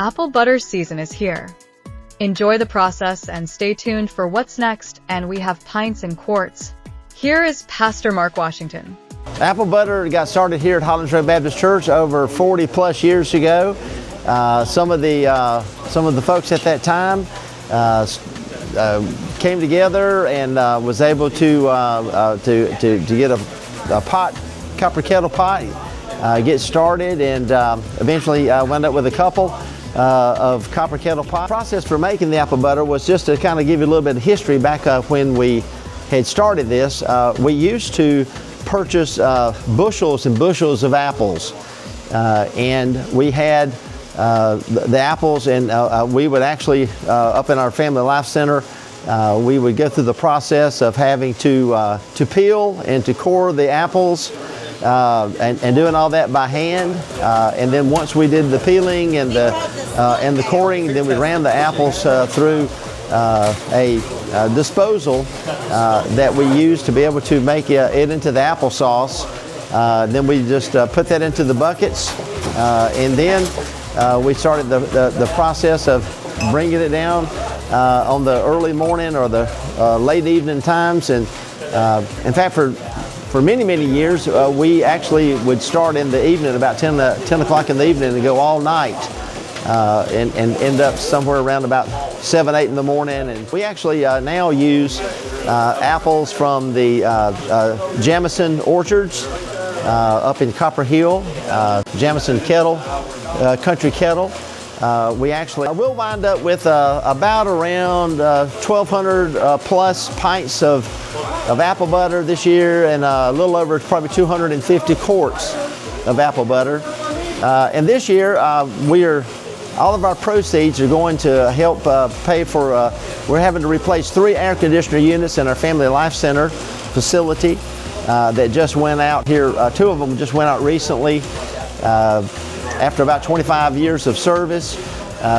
Apple butter season is here. Enjoy the process and stay tuned for what's next, and we have pints and quarts. Here is Pastor Mark Washington. Apple butter got started here at Hollins Road Baptist Church over 40 plus years ago. Some of the folks at that time came together and was able to get a pot, copper kettle pot, get started, and eventually wound up with a couple of copper kettle pots. The process for making the apple butter was just to kind of give you a little bit of history back when we had started this. We used to purchase bushels and bushels of apples, and we had the apples, and we would actually up in our Family Life Center, we would go through the process of having to peel and to core the apples, and doing all that by hand. And then once we did the peeling and the coring, then we ran the apples through a disposal that we used to be able to make it into the applesauce. Then we just put that into the buckets, and then we started the process of bringing it down on the early morning or the late evening times. And in fact, for many years, we actually would start in the evening, about 10 o'clock in the evening, and go all night, and end up somewhere around about 7, 8 in the morning. And we actually now use apples from the Jamison orchards up in Copper Hill, Jamison Kettle, Country Kettle. We actually will wind up with about around 1,200 plus pints of apple butter this year, and a little over probably 250 quarts of apple butter. And this year, all of our proceeds are going to help pay for, we're having to replace 3 air conditioner units in our Family Life Center facility that just went out here. 2 of them just went out recently after about 25 years of service.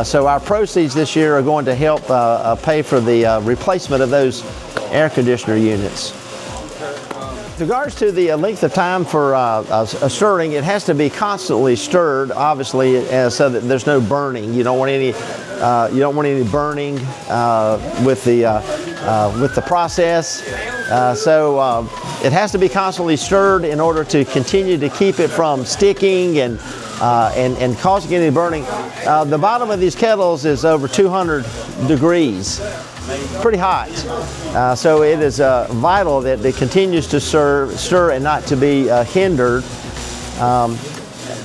So our proceeds this year are going to help pay for the replacement of those air conditioner units. With regards to the length of time for stirring, it has to be constantly stirred, obviously, so that there's no burning. You don't want any burning with the process. So it has to be constantly stirred in order to continue to keep it from sticking and causing any burning. The bottom of these kettles is over 200 degrees. Pretty hot. So it is vital that it continues to stir and not to be hindered.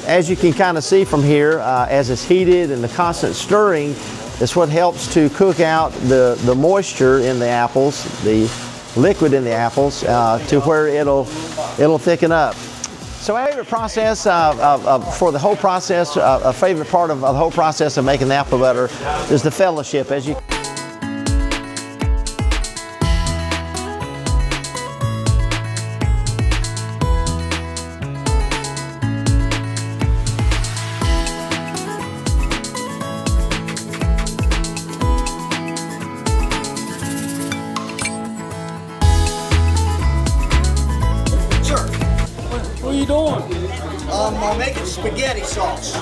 As you can kind of see from here, as it's heated and the constant stirring is what helps to cook out the moisture in the apples, the liquid in the apples, to where it'll thicken up. So our favorite process for the whole process, a favorite part of the whole process of making the apple butter is the fellowship. As you What are you doing? I'm making spaghetti sauce.